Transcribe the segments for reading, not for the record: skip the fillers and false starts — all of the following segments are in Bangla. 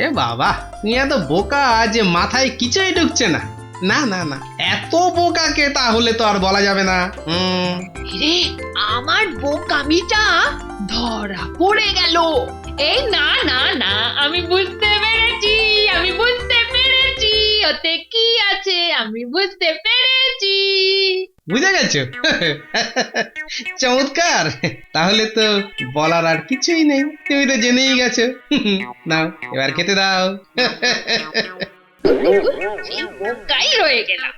এ বাবা, তুমি এত বোকা যে মাথায় কিছুই ঢুকছে না। না না না, এত বোকাকে তাহলে তো আর বলা যাবে না। রে, আমার বোকামিটা ধরা পড়ে গেল। এই না না না, আমি বুঝতে পেরেছি, আমি বুঝতে পেরেছি ওতে কি আছে, আমি বুঝতে পেরেছি। বুঝে গেছো? চমৎকার, তাহলে তো বলার আর কিছুই নেই, তুমি তো জেনেই গেছো। নাও এবার খেতে দাও। সেই বোকাই রয়ে গেলাম।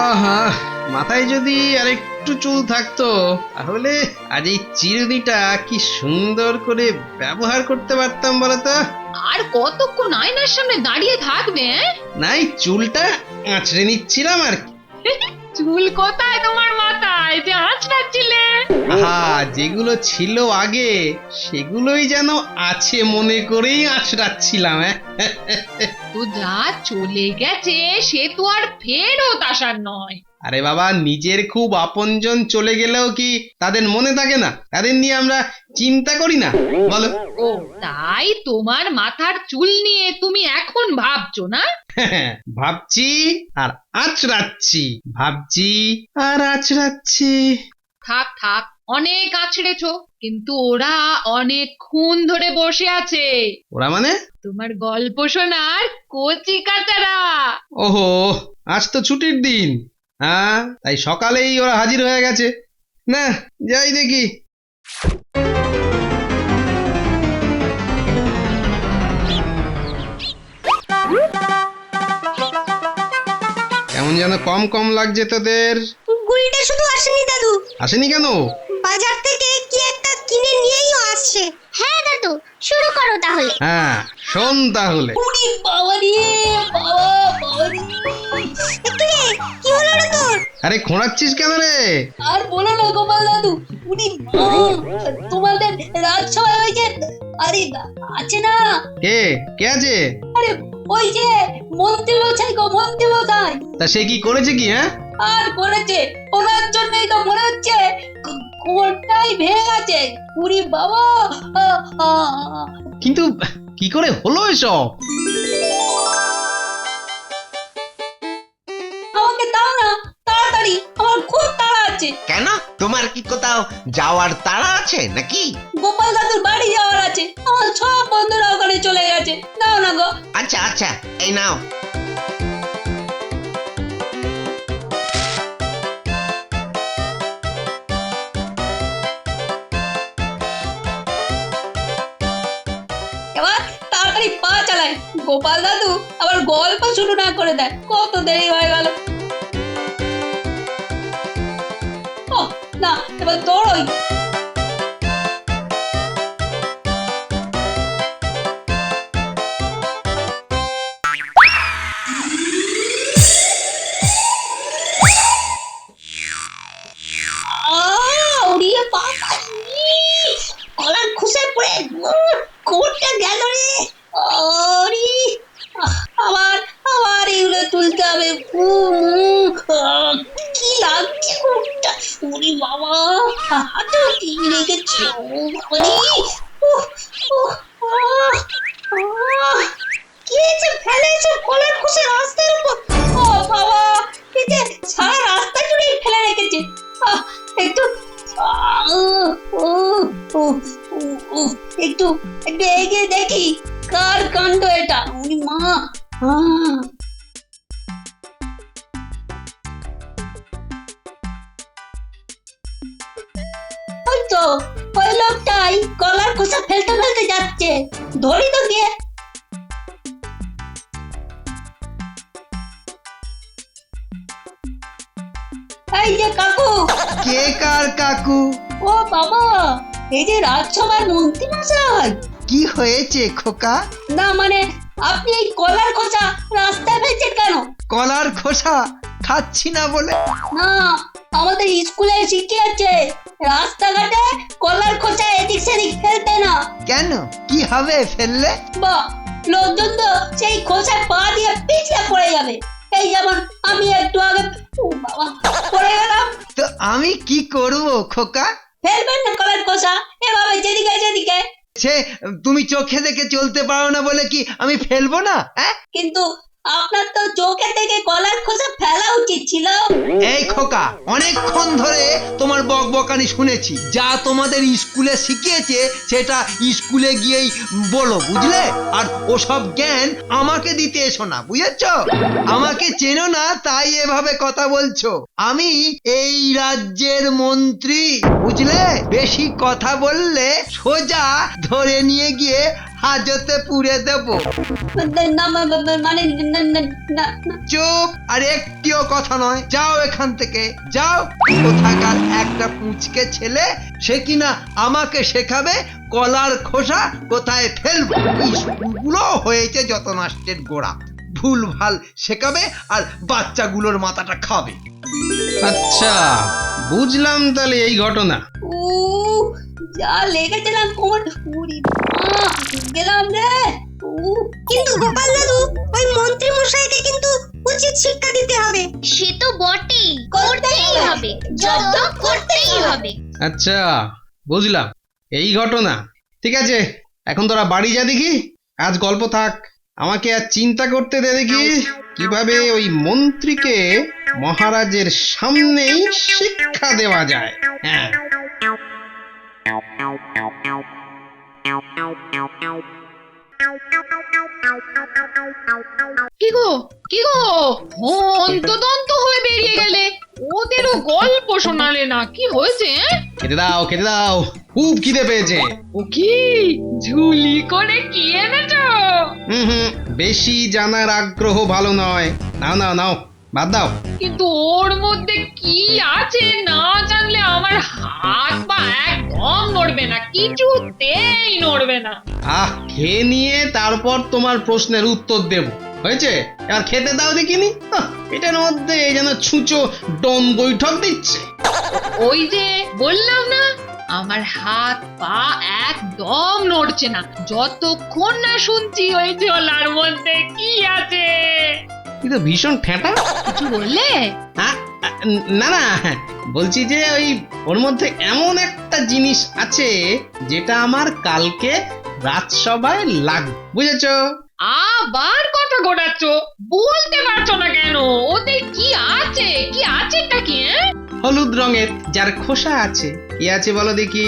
আহা, মাথায় যদি আরেকটু চুল থাকতো তাহলে আজ এই চিরুনিটা কি সুন্দর করে ব্যবহার করতে পারতাম বলতো। আর কতক্ষণ আয়নার সামনে দাঁড়িয়ে থাকবে? নাই, চুলটা আঁচড়ে নিচ্ছিলাম আর কি। চুল কোথায় তোমার মাথায় যে আঁচড়াচ্ছিলে? আহা, যেগুলো ছিল আগে সেগুলোই যেন আছে মনে করেই আঁচড়াচ্ছিলাম। তো যা চলে গেছে সে তো আর ফেরত আসার নয়। আরে বাবা, নিজের খুব আপনজন চলে গেলেও কি তাদের মনে থাকে না? তাদের নিয়ে আমরা চিন্তা করি না বলো? ও তাই তোমার মাথার চুল নিয়ে তুমি এখন ভাবছো না? ভাবছি আর আঁচড়াচ্ছি, ভাবছি আর আঁচড়াচ্ছি। থাক থাক, অনেক আছড়েছো, কিন্তু ওরা অনেকক্ষণ ধরে বসে আছে ওরা মানে? তোমার গল্প শোনার কচি কাচারা। ওহো, আজ তো ছুটির দিন। হ্যাঁ, তাই সকালেই ওরা হাজির হয়ে গেছে। না, যাই দেখি। কেমন যেন কম কম লাগছে তোদের। গুলটা শুধু আসেনি দাদু, আসেনি কেন? বাজার থেকে কি একটা কিনে নিয়েই আসছে। হ্যাঁ দাদু, শুরু করো তাহলে। হ্যাঁ, শোন তাহলে। উনি বাবা রে, বাবা রে। একটু রে, কি হলো রে তোর? আরে খোঁড়াচ্ছিস কেন রে? আর বলো না গোপাল দাদু, উনি তোমাদের রাজসভায় ওই যে, আরে আছে না, কে কে আছে? আরে ওই যে মন্ত্রী মশাই গো, মন্ত্রী মশাই। তা সে কি করেছে কি? হ্যাঁ, আর করেছে, ওনার জন্যই তো মনে হচ্ছে কোনটাই ভেঙে গেছে। উরি বাবা, কিন্তু কি করে হলো এসব? আমাকে দাও না তাড়াতাড়ি, আমার খুব তাড়া আছে। কেন, তোমার কি কোথাও যাওয়ার তাড়া আছে নাকি? গোপাল দাদুর বাড়ি যাওয়ার আছে, আমার সব বন্ধুরা ওখানে চলে গেছে, দাও না গো। আচ্ছা আচ্ছা, এই নাও। এবার তাড়াতাড়ি পা চালায়, গোপাল দাদু আবার গল্প শুরু না করে দেয়, কত দেরি হয়ে গেল। ও না, এবার দৌড়ই। ওরে বাবা, কলার খুশে পড়ে কোটটা গেল রে। ওরে, আবার আবার এগুলো তুলতে হবে। কি লাগছে কোটটা, ওরে বাবা, হাতে কি লেগেছে। কি যে ফেলেছে কলার খুশে রাস্তার উপর। ও বাবা, এই যে সারা রাস্তা জুড়ে ফেলে রেখেছে। একটু একটু একটু এগিয়ে দেখি কার কাণ্ড এটা। উনি মা, ওই তো ওই লোকটাই কলার খোসা ফেলতে ফেলতে যাচ্ছে, ধরি তো গিয়ে। এই যে কাকু। কে কার কাকু? ও বাবা, এই যে রাজসভার মন্ত্রী মশাই। কি হয়েছে খোকা? না মানে, আপনি এই কলার খোসা রাস্তায় ফেলছেন কেন? কলার খোসা খাচ্ছি না বলে? না, আমাদের স্কুলে শিখিয়েছে রাস্তাঘাটে কলার খোসা এদিক সেদিক ফেলতে না। কেন, কি হবে ফেললে? বা লোকজন তো সেই খোসায় পা দিয়ে পিছলে পড়ে যাবে। এই যেমন আমি একটু আগে, ও বাবা, আমি কি করব খোকা? ফেলবেন না কলার খোসা, এভাবে যেদিকে যেদিকে। সে তুমি চোখে দেখে চলতে পারো না বলে কি আমি ফেলবো না? হ্যাঁ, কিন্তু আপনার তো চোখে থেকে কলার খোসা ফেলা উচিত ছিল। এই খোকা, অনেকক্ষণ ধরে তোমার বকবকানি শুনেছি। যা তোমাদের স্কুলে শিখিয়েছে সেটা স্কুলে গিয়েই বলো, বুঝলে? আর ওসব জ্ঞান আমাকে দিতে এসো না, বুঝেছো? আমাকে চেনো না তাই এভাবে কথা বলছো। আমি এই রাজ্যের মন্ত্রী, বুঝলে? বেশি কথা বললে সোজা ধরে নিয়ে গিয়ে হাজতে পুরে দেবো। না মানে চুপ! আর একটিও কথা নয়, যাও এখান থেকে, যাও। কোথাকার একটা পুঁচকে ছেলে, সে কিনা আমাকে শেখাবে কলার খোসা কোথায় ফেলবো। স্কুলগুলো হয়েছে যত নষ্টের গোড়া। ভুল ভাল শেখাবে আর বাচ্চাগুলোর মাথাটা খাবে। আচ্ছা, বুঝলাম তাহলে এই ঘটনা। ও যা লেগেছিলাম কোমর, উড়ি গেলাম রে। কিন্তু গোপাল দাদু, ওই মন্ত্রী মশাইকে কিন্তু উচিত শিক্ষা দিতে হবে। সে তো বটেই, করতেই হবে, যত করতেই হবে। আচ্ছা, বুঝলাম এই ঘটনা। ঠিক আছে, এখন তোরা বাড়ি যা দেখি। আজ গল্প থাক, আমাকে আর চিন্তা করতে দে দেখি কিভাবে ওই মন্ত্রীকে মহারাজের সামনেই শিক্ষা দেওয়া যায়। হ্যাঁ, কি গো কি গো, হন্তদন্ত হয়ে বেরিয়ে গেলে, ওদেরও গল্প শোনালে না। কি হয়েছে? খেতে দাও খেতে দাও, খুব খিদে পেয়েছে। ও কি ঝুলি করে কি এনেছো? হুম, বেশি জানার আগ্রহ ভালো নয়। নাও নাও নাও, বাদ দাও। কিন্তু ওর মধ্যে কি আছে না জানলে আমার হাত পা একদম নড়বে না, কিছুতেই নড়বে না। খেয়ে নিয়ে তারপর তোমার প্রশ্নের উত্তর দেব, হয়েছে? আর খেতে দাও দেখিনি। এটার মধ্যে যেন ছুঁচো ডন বৈঠক দিচ্ছে। ওই যে বললাম না, আমার হাত পা একদম নড়ছে না যতক্ষণ না শুনছি ওই ঝোলার মধ্যে কি আছে। কিন্তু ভীষণ ঠেঁটা। কিছু বললে? হ্যাঁ, না না, বলছি যে ওই ওর মধ্যে এমন একটা জিনিস আছে যেটা আমার কালকে রাজসভায় লাগবে, বুঝেছো? আবার কথা ঘোরাচ্ছ, বলতে পারছো না কেন? ওতে কি আছে? কি আছেটা কি? হলুদ রঙের, যার খোসা আছে। কি আছে বলো দেখি?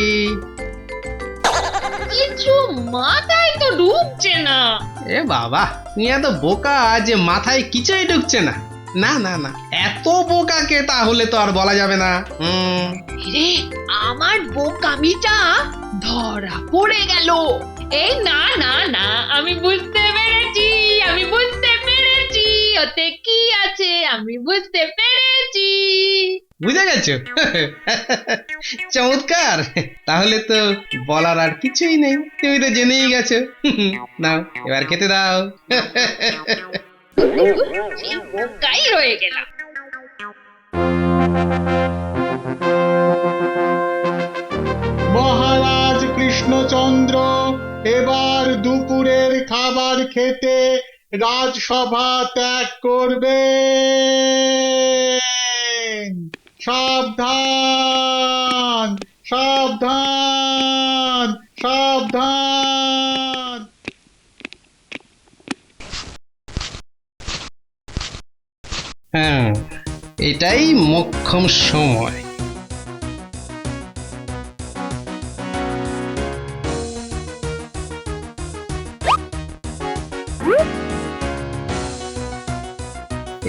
কিছু মাথায় তো ঢুকছে না। এ বাবা, তুমি এত বোকা যে মাথায় কিছুই ঢুকছে না। না না না, এত বোকাকে তাহলে তো আর বলা যাবে না। রে, আমার বোকামিটা ধরা পড়ে গেল। এই না না না, আমি বুঝতে পেরেছি, আমি বুঝতে পেরেছি ওতে কি আছে, আমি বুঝতে পেরেছি। বুঝে গেছো? চমৎকার! তাহলে তো বলার আর কিছুই নেই, তুমি তো জেনেই গেছো। নাও, এবার খেতে দাও। সেই বোকাই রয়ে গেলাম। মহারাজ কৃষ্ণচন্দ্র এবার দুপুরের খাবার খেতে রাজসভা ত্যাগ করবেন। সাবধান, সাবধান, সাবধান। হ্যাঁ, এটাই মোক্ষম সময়।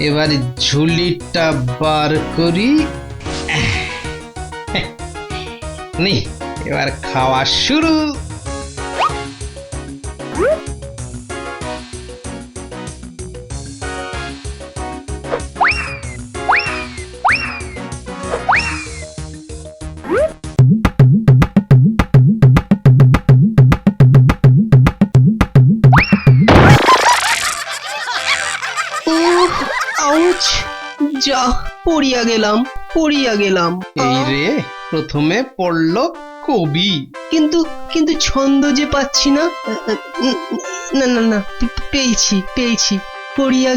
এবার ঝুলিটা বার করি। নি, এবার খাওয়া শুরু। আউচ! যা, পড়িয়া গেলাম। এই রে, প্রথমে পড়লো কবি। কিন্তু কিন্তু ছন্দ যে পাচ্ছি না। না না না, পেয়েছি। পড়িয়া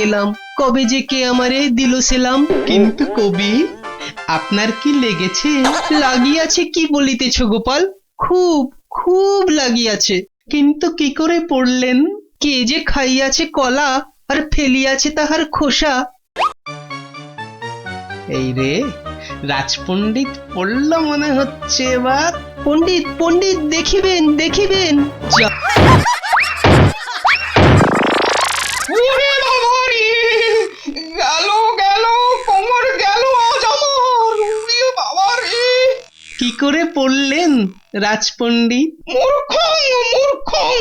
গেলাম, কবে যে কে আমারে দিল সেলাম। কিন্তু কবি, আপনার কি লেগেছে? লাগিয়াছে কি বলিতেছ গোপাল? খুব খুব লাগিয়াছে। কিন্তু কি করে পড়লেন? কে যে খাইয়াছে কলা আর ফেলিয়াছে তাহার খোসা। এই রে, রাজপণ্ডিত পড়ল মনে হচ্ছে এবার। পণ্ডিত পণ্ডিত দেখিবেন দেখিবেন। গেল গেল কোমর গেল আজ আমার। উড়ে বাবা রে, কি করে পড়লেন রাজপণ্ডিত? মূর্খং মূর্খং,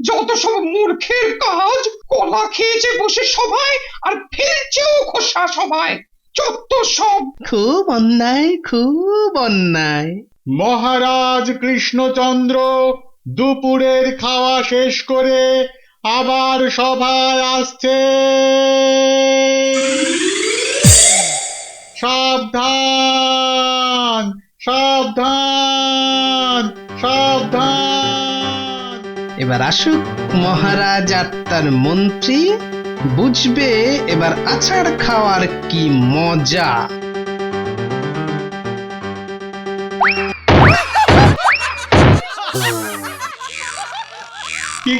যত সব মূর্খের কাজ। কলা খেয়েছে বসে সবাই আর ফেলছেও খোসা সবাই, যত সব। খুব অন্যায়, খুব অন্যায়। মহারাজ কৃষ্ণচন্দ্র দুপুরের খাওয়া শেষ করে আবার সভায় আসছে। সাবধান সাবধান সাবধান। এবার আসুক মহারাজ আর তার মন্ত্রী, বুঝবে এবার আছাড় খাওয়ার কি মজা।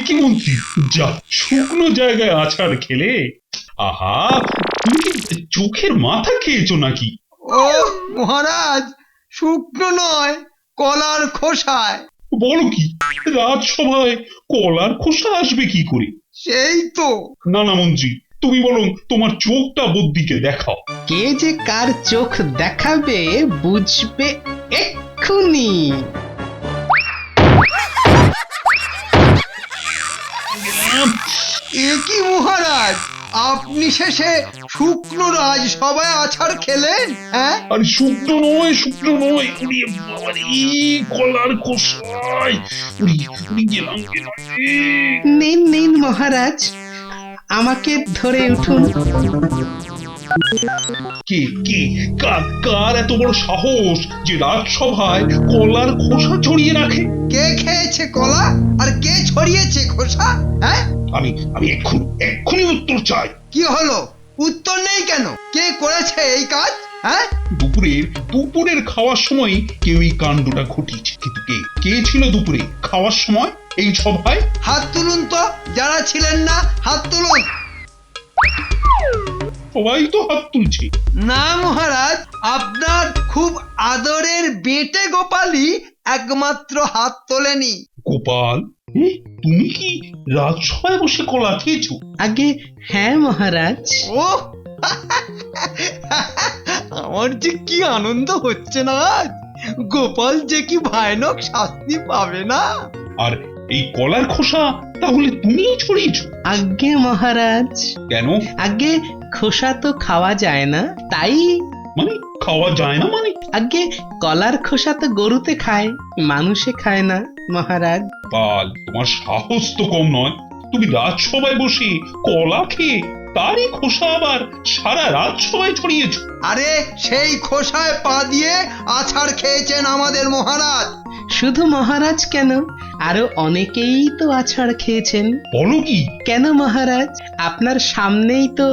কি মন্ত্রী, যা শুকনো জায়গায় আছাড় খেলে? আহা, তুমি কি চোখের মাথা খেয়েছো নাকি? ও মহারাজ, শুকনো নয়, কলার খোসায়। বলো কি, রাজসভায় কলার খোসা আসবে কি করে? সেই তো। না না মন্ত্রী, তুমি বরং তোমার চোখটা বদ্দিকে দেখাও। কে যে কার চোখ দেখাবে বুঝবে এক্ষুনি। এ কি মহারাজ, আপনি শেষে শুকনো রাজ সবাই আছাড় খেলেন? হ্যাঁ, আরে শুকনো নয়, শুকনো নয়, উড়িয়ে বাবা রে, কলার খোসায় উড়ি গেলাম গেলাম রে। নিন নিন মহারাজ, আমাকে ধরে উঠুন। কে কে কার এত বড় সাহস যে রাজসভায় কলার খোসা ছড়িয়ে রাখে? কে খেয়েছে কলা আর কে ছড়িয়েছে খোসা? হ্যাঁ, আমি এক্ষুনি উত্তর চাই। কি হলো? উত্তর নেই কেন? কে করেছে এই কাজ? হ্যাঁ, দুপুরের খাওয়ার সময় কেউ এই কাণ্ডটা ঘটিয়েছে, কিন্তু কে ছিল দুপুরে খাওয়ার সময় এই সভায়? হাত তুলুন তো, যারা ছিলেন না হাত তুলুন। সবাই তো হাত তুলছে। না মহারাজ, আপনার খুব আদরের বেটে গোপালই একমাত্র হাত তোলেনি। গোপাল, তুমি কি রাজসভায় বসে কলা খেয়েছো? আগে হ্যাঁ মহারাজ। ও আমার যে কি আনন্দ হচ্ছে না আজ। গোপাল যে কি ভয়ানক শাস্তি পাবে না। আর এই কলার খোসা তাহলে তুমিই ছড়িয়েছো? আজ্ঞে মহারাজ। কেন? আগে খোসা তো খাওয়া যায় না, তাই। মানে খাওয়া যায় না মানে? আগে কলার খোসা তো গরুতে খায়, মানুষে খায় না মহারাজ। কাল, তোমার সাহস তো কম নয়। তুমি রাজসভায় বসে কলা খেয়ে তারই খোসা আবার সারা রাজসভায় ছড়িয়েছো। আরে সেই খোসায় পা দিয়ে আছাড় খেয়েছেন আমাদের মহারাজ। শুধু মহারাজ কেন, আরো অনেকেই তো আছাড় খেয়েছেন। বলো কি? কেন মহারাজ, আপনার সামনেই তো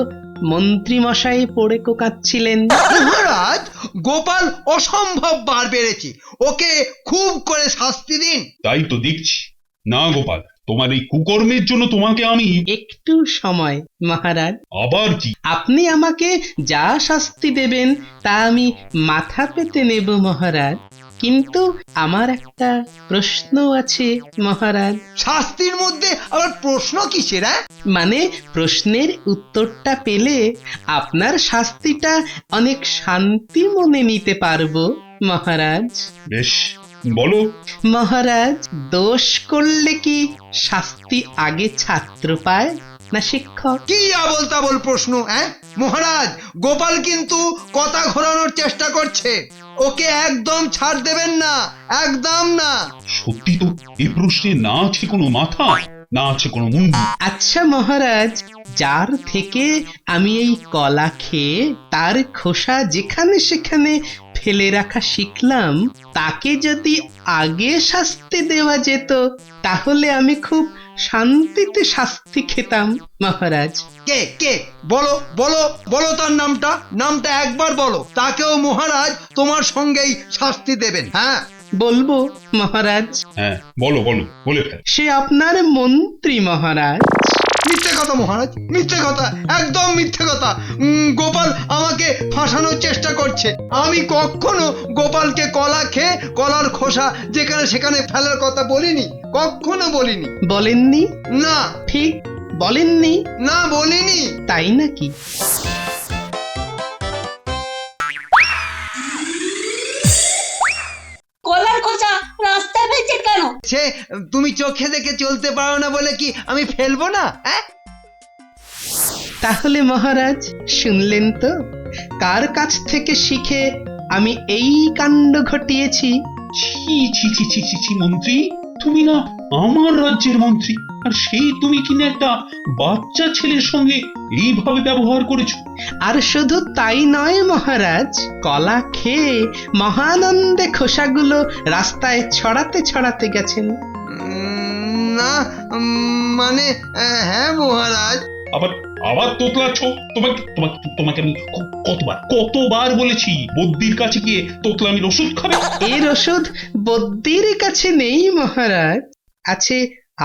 মন্ত্রী মশাই পড়ে কোকাচ্ছিলেন। মহারাজ, গোপাল অসম্ভব বার বেড়েছে, ওকে খুব করে শাস্তি দিন। তাই তো দেখছি। না গোপাল, তোমার এই কুকর্মের জন্য তোমাকে আমি একটু সময় মহারাজ, আবার কি? আপনি আমাকে যা শাস্তি দেবেন তা আমি মাথা পেতে নেব মহারাজ, কিন্তু আমার একটা প্রশ্ন আছে মহারাজ। শাস্তির মধ্যে আবার প্রশ্ন কিসের? মানে প্রশ্নের উত্তরটা পেলে আপনার শাস্তিটা অনেক শান্তি মনে নিতে পারবো মহারাজ। বেশ, বলো। মহারাজ, দোষ করলে কি শাস্তি আগে ছাত্র পায় না শিক্ষক? কি আবল তাবল প্রশ্ন? মহারাজ, গোপাল কিন্তু কথা ঘোরানোর চেষ্টা করছে, ওকে একদম ছাড় দেবেন না, একদম না। সত্যি তো এই প্রশ্নে না আছে কোনো মাথা, না আছে কোনো মুন্ডু। আচ্ছা মহারাজ, যার থেকে আমি এই কলা খেয়ে তার খোসা যেখানে সেখানে ফেলে রাখা শিখলাম, তাকে যদি আগে শাস্তি দেওয়া যেত তাহলে আমি খুব শান্তিতে শাস্তি খেতাম মহারাজ। কে কে বলো বলো বলো তার নামটা, নামটা একবার বলো, তাকেও মহারাজ তোমার সঙ্গেই শাস্তি দেবেন। হ্যাঁ বলবো মহারাজ, হ্যাঁ বলো বলো, বলে ফেল। সে আপনার মন্ত্রী মহারাজ। মিথ্যে কথা মহারাজ, মিথ্যে কথা, একদম মিথ্যে কথা। গোপাল আমাকে ফাঁসানোর চেষ্টা করছে। আমি কখনো গোপালকে কলা খেয়ে কলার খোসা যেখানে সেখানে ফেলার কথা বলিনি, কখনো বলিনি। বলেননি? না ঠিক বলেননি? না বলিনি। তাই নাকি? কলার খোসা রাস্তায় ফেলছেন কেন? সে তুমি চোখে দেখে চলতে পারো না বলে কি আমি ফেলবো না? হ্যাঁ তাহলে মহারাজ শুনলেন তো, কার কাছ থেকে শিখে আমি এই কাণ্ড ঘটিয়েছি? ছি ছি ছি ছি ছি ছি মন্ত্রী, তুমি না আমার রাজ্যের মন্ত্রী, আর সেই তুমি কিনা একটা বাচ্চা ছেলের সঙ্গে এইভাবে ব্যবহার করেছো। আর শুধু তাই নয় মহারাজ, কলা খেয়ে মহানন্দে খোসাগুলো রাস্তায় ছড়াতে ছড়াতে গেছেন। না মানে হ্যাঁ মহারাজ। আবার আবার তোতলাচ্ছ। তোমাকে তোমাকে তোমাকে আমি কতবার বলেছি বদ্যির কাছে গিয়ে তোতলামির ওষুধ খাবে। এর ওষুধ বদ্যির কাছে নেই মহারাজ, আছে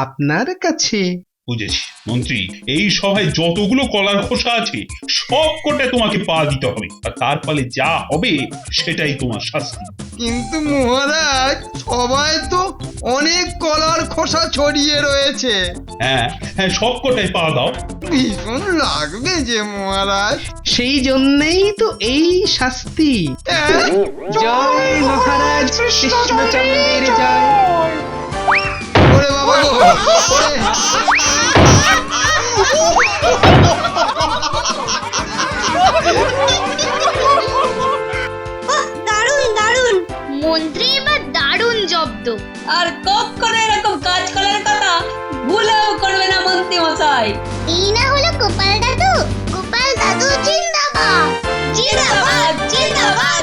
আপনার কাছে। বুঝেছি মন্ত্রী, এই সভায় যতগুলো কলার খোসা আছে সব কোটায় তোমাকে পা দিতে হবে, আর তার ফলে যা হবে সেটাই তোমার শাস্তি। কিন্তু মহারাজ সবাই তো অনেক কলার খোসা ছড়িয়ে রয়েছে। হ্যাঁ হ্যাঁ, সব কোটায় পা দাও। ভীষণ লাগবে যে মহারাজ। সেই জন্যেই তো এই শাস্তি। হ্যাঁ? জয় মহারাজ কৃষ্ণচন্দ্রের জয়। ওরে বাবা গো, ওরে। বাহ, দারুণ দারুণ। মন্ত্রী এবার দারুণ জব্দ। আর কখনো এরকম কাজ করার কথা ভুলেও করবে না মন্ত্রী মশাই। এই না হলো গোপাল দাদু। গোপাল দাদু জিন্দাবাদ। জিন্দাবাদ জিন্দাবাদ